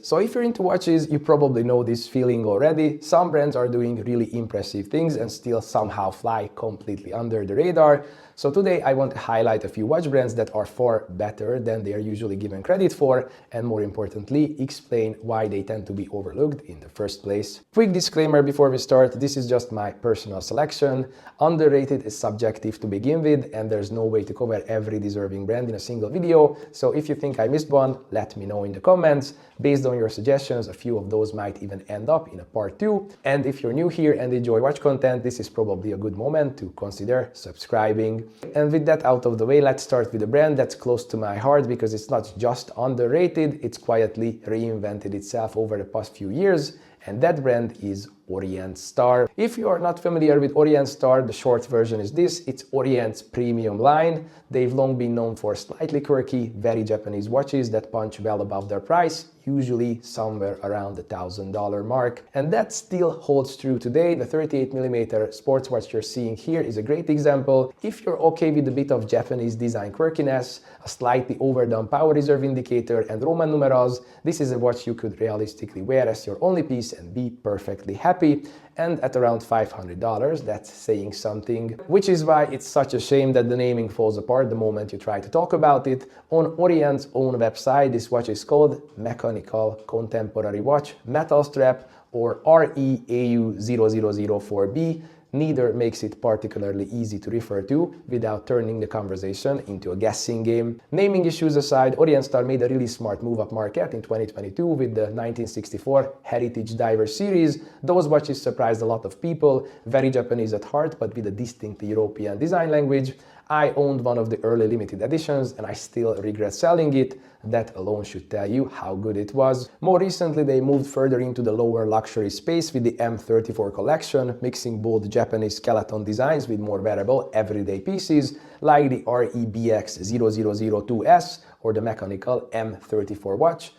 So if you're into watches, you probably know this feeling already. Some brands are doing really impressive things and still somehow fly completely under the radar. So today I want to highlight a few watch brands that are far better than they are usually given credit for, and more importantly, explain why they tend to be overlooked in the first place. Quick disclaimer before we start, this is just my personal selection. Underrated is subjective to begin with, and there's no way to cover every deserving brand in a single video. So if you think I missed one, let me know in the comments. Based on your suggestions, a few of those might even end up in a part 2. And if you're new here and enjoy watch content, this is probably a good moment to consider subscribing. And with that out of the way, let's start with a brand that's close to my heart because it's not just underrated, it's quietly reinvented itself over the past few years, and that brand is Orient Star. If you are not familiar with Orient Star, the short version is this: it's Orient's premium line. They've long been known for slightly quirky, very Japanese watches that punch well above their price, usually somewhere around the $1,000 mark. And that still holds true today. The 38mm sports watch you're seeing here is a great example. If you're okay with a bit of Japanese design quirkiness, a slightly overdone power reserve indicator and Roman numerals, this is a watch you could realistically wear as your only piece and be perfectly happy. And at around $500, that's saying something. Which is why it's such a shame that the naming falls apart the moment you try to talk about it. On Orient's own website, this watch is called Mechanical Contemporary Watch Metal Strap, or REAU0004B. Neither makes it particularly easy to refer to without turning the conversation into a guessing game. Naming issues aside, Orient Star made a really smart move up market in 2022 with the 1964 Hertitage Diver series. Those watches surprised a lot of people, very Japanese at heart but with a distinctly European design language. I owned one of the early limited editions and I still regret selling it. That alone should tell you how good it was. More recently, they moved further into the lower luxury space with the M34 collection, mixing both Japanese skeleton designs with more wearable everyday pieces like the REBX0002S or the mechanical M34 watch.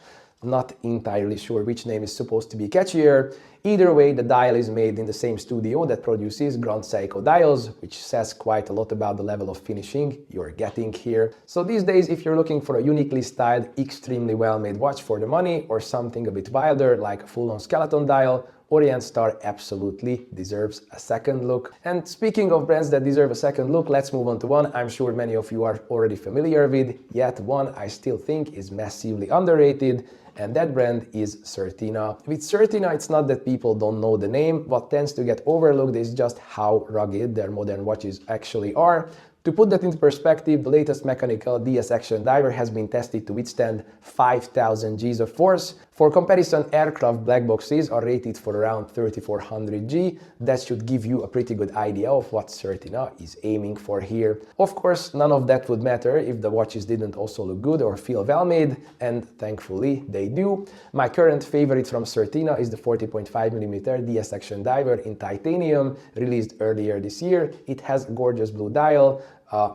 Not entirely sure which name is supposed to be catchier. Either way, the dial is made in the same studio that produces Grand Seiko dials, which says quite a lot about the level of finishing you're getting here. So these days, if you're looking for a uniquely styled, extremely well-made watch for the money, or something a bit wilder like a full-on skeleton dial, Orient Star absolutely deserves a second look. And speaking of brands that deserve a second look, let's move on to one I'm sure many of you are already familiar with, yet one I still think is massively underrated, and that brand is Certina. With Certina, it's not that people don't know the name. What tends to get overlooked is just how rugged their modern watches actually are. To put that into perspective, the latest mechanical DS Action Diver has been tested to withstand 5,000 Gs of force. For comparison, aircraft black boxes are rated for around 3,400 G. That should give you a pretty good idea of what Certina is aiming for here. Of course, none of that would matter if the watches didn't also look good or feel well made, and thankfully they do. My current favorite from Certina is the 40.5mm DS Action Diver in titanium, released earlier this year. It has a gorgeous blue dial,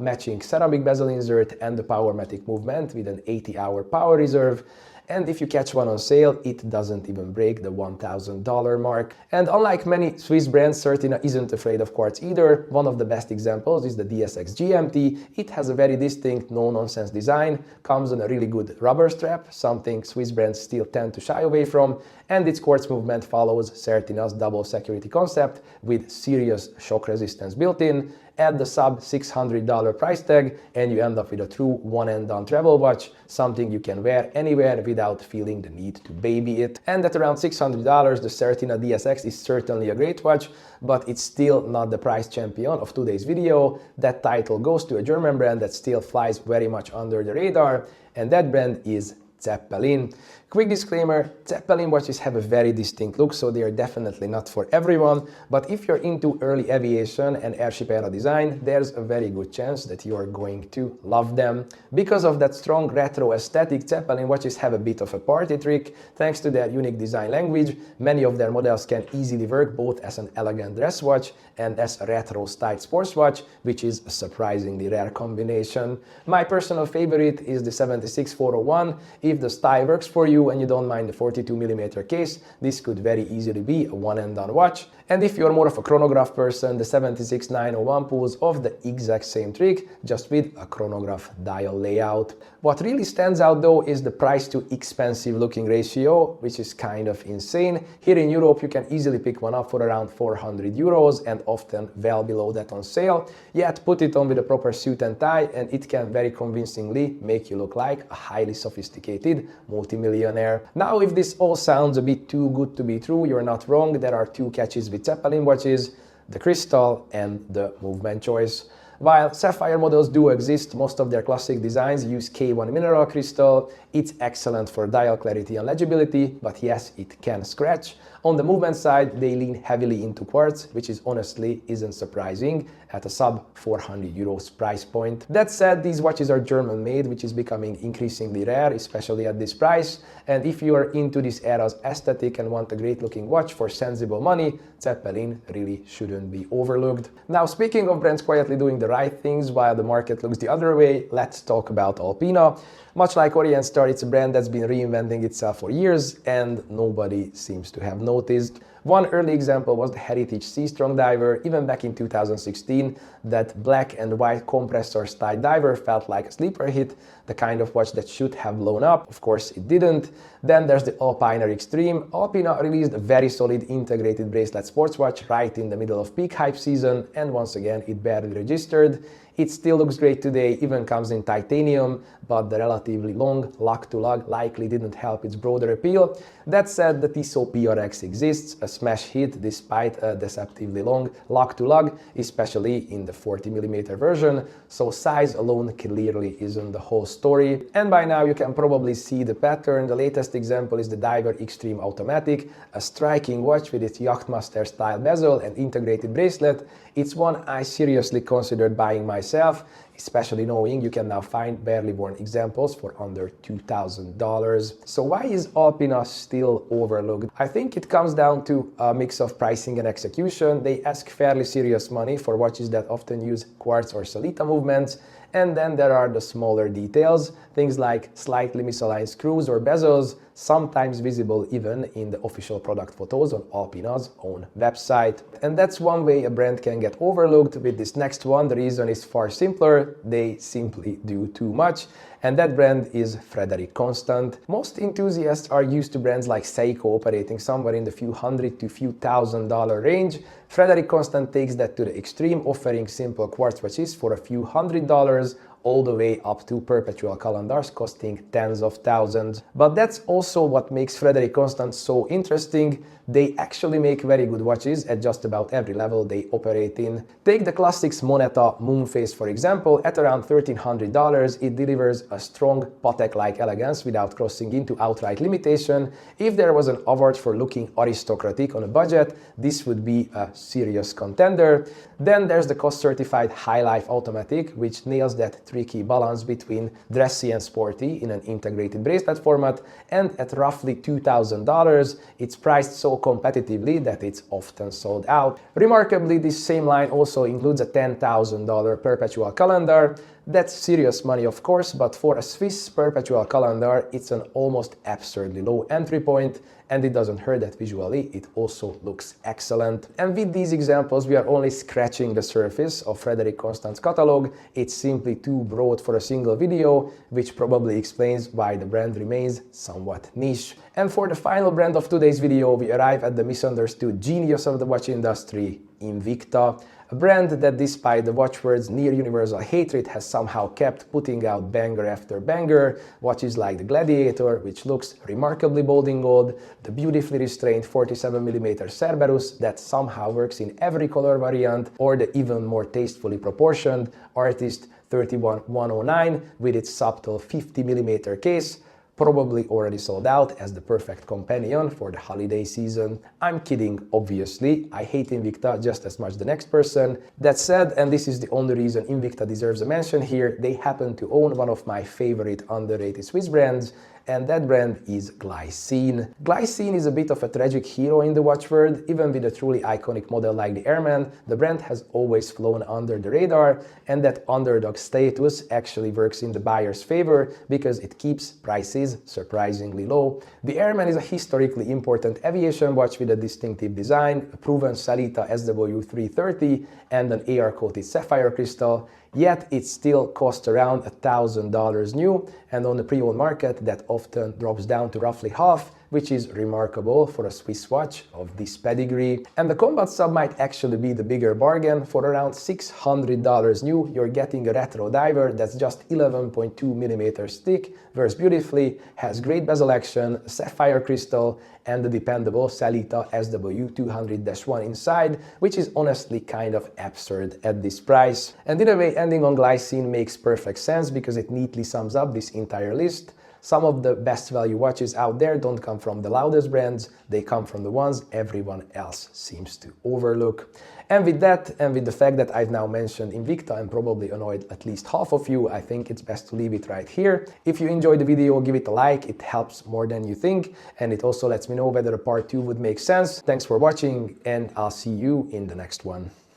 matching ceramic bezel insert and the Powermatic movement with an 80-hour power reserve. And if you catch one on sale, it doesn't even break the $1,000 mark. And unlike many Swiss brands, Certina isn't afraid of quartz either. One of the best examples is the DSX GMT. It has a very distinct no-nonsense design, comes on a really good rubber strap, something Swiss brands still tend to shy away from, and its quartz movement follows Certina's double security concept with serious shock resistance built in. Add the sub $600 price tag and you end up with a true one-and-done travel watch, something you can wear anywhere without feeling the need to baby it. And at around $600, the Certina DSX is certainly a great watch, but it's still not the price champion of today's video. That title goes to a German brand that still flies very much under the radar, and that brand is Zeppelin. Quick disclaimer, Zeppelin watches have a very distinct look, so they are definitely not for everyone, but if you're into early aviation and airship era design, there's a very good chance that you are going to love them. Because of that strong retro aesthetic, Zeppelin watches have a bit of a party trick. Thanks to their unique design language, many of their models can easily work both as an elegant dress watch and as a retro styled sports watch, which is a surprisingly rare combination. My personal favorite is the 76401. If the style works for you, you and you don't mind the 42mm case, this could very easily be a one and done watch. And if you're more of a chronograph person, the 76901 pulls off the exact same trick, just with a chronograph dial layout. What really stands out though is the price to expensive looking ratio, which is kind of insane. Here in Europe you can easily pick one up for around 400 euros and often well below that on sale. Yet put it on with a proper suit and tie and it can very convincingly make you look like a highly sophisticated multimillionaire. Now if this all sounds a bit too good to be true, you're not wrong. There are two catches with Zeppelin watches: the crystal and the movement choice. While sapphire models do exist, most of their classic designs use K1 mineral crystal. It's excellent for dial clarity and legibility, but yes, it can scratch. On the movement side, they lean heavily into quartz, which is honestly isn't surprising at a sub 400 euros price point. That said, these watches are German made, which is becoming increasingly rare, especially at this price. And if you are into this era's aesthetic and want a great looking watch for sensible money, Zeppelin really shouldn't be overlooked. Now, speaking of brands quietly doing the right things while the market looks the other way, let's talk about Alpina. Much like Orient Star, it's a brand that's been reinventing itself for years and nobody seems to have noticed. One early example was the Hertitage Seastrong diver. Even back in 2016, that black and white compressor style diver felt like a sleeper hit, the kind of watch that should have blown up. Of course, it didn't. Then there's the Alpiner Extreme. Alpina released a very solid integrated bracelet sports watch right in the middle of peak hype season, and once again, it barely registered. It still looks great today, even comes in titanium, but the relatively long lug-to-lug likely didn't help its broader appeal. That said, the Tissot PRX exists, a smash hit despite a deceptively long lug-to-lug, especially in the 40mm version, so size alone clearly isn't the whole story. And by now you can probably see the pattern. The latest example is the Diver Extreme Automatic, a striking watch with its Yachtmaster style bezel and integrated bracelet. It's one I seriously considered buying myself, especially knowing you can now find barely worn examples for under $2,000. So why is Alpina still overlooked? I think it comes down to a mix of pricing and execution. They ask fairly serious money for watches that often use quartz or solita movements. And then there are the smaller details, things like slightly misaligned screws or bezels, sometimes visible even in the official product photos on Alpina's own website. And that's one way a brand can get overlooked. With this next one, the reason is far simpler: they simply do too much. And that brand is Frederique Constant. Most enthusiasts are used to brands like Seiko operating somewhere in the few hundred to few $1,000 range. Frederique Constant takes that to the extreme, offering simple quartz watches for a few $100s, all the way up to Perpetual calendars costing tens of thousands. But that's also what makes Frederique Constant so interesting. They actually make very good watches at just about every level they operate in. Take the classics Moneta Moonphase for example. At around $1,300, it delivers a strong Patek-like elegance without crossing into outright limitation. If there was an award for looking aristocratic on a budget, this would be a serious contender. Then there's the COSC-certified Highlife Automatic, which nails that tricky balance between dressy and sporty in an integrated bracelet format, and at roughly $2,000, it's priced so competitively that it's often sold out. Remarkably, this same line also includes a $10,000 Perpetual calendar. That's serious money, of course, but for a Swiss Perpetual calendar, it's an almost absurdly low entry point, and it doesn't hurt that visually it also looks excellent. And with these examples, we are only scratching the surface of Frederique Constant's catalog. It's simply too broad for a single video, which probably explains why the brand remains somewhat niche. And for the final brand of today's video, we arrive at the misunderstood genius of the watch industry, Invicta. A brand that, despite the watchword's near-universal hatred, has somehow kept putting out banger after banger. Watches like the Gladiator, which looks remarkably bold in gold, the beautifully restrained 47mm Cerberus that somehow works in every color variant, or the even more tastefully proportioned Artist 31109 with its subtle 50mm case, probably already sold out as the perfect companion for the holiday season. I'm kidding, obviously. I hate Invicta just as much the next person. That said, and this is the only reason Invicta deserves a mention here, they happen to own one of my favorite underrated Swiss brands, and that brand is Glycine. Glycine is a bit of a tragic hero in the watch world. Even with a truly iconic model like the Airman, the brand has always flown under the radar, and that underdog status actually works in the buyer's favor because it keeps prices surprisingly low. The Airman is a historically important aviation watch with a distinctive design, a proven Certina SW330 and an AR-coated sapphire crystal, yet it still costs around $1,000 new, and on the pre-owned market that often drops down to roughly half, which is remarkable for a Swiss watch of this pedigree. And the Combat Sub might actually be the bigger bargain. For around $600 new, you're getting a retro diver that's just 11.2mm thick, wears beautifully, has great bezel action, sapphire crystal, and the dependable Certina SW200-1 inside, which is honestly kind of absurd at this price. And in a way, ending on Glycine makes perfect sense because it neatly sums up this entire list. Some of the best value watches out there don't come from the loudest brands, they come from the ones everyone else seems to overlook. And with that, and with the fact that I've now mentioned Invicta and probably annoyed at least half of you, I think it's best to leave it right here. If you enjoyed the video, give it a like, it helps more than you think, and it also lets me know whether a part 2 would make sense. Thanks for watching, and I'll see you in the next one.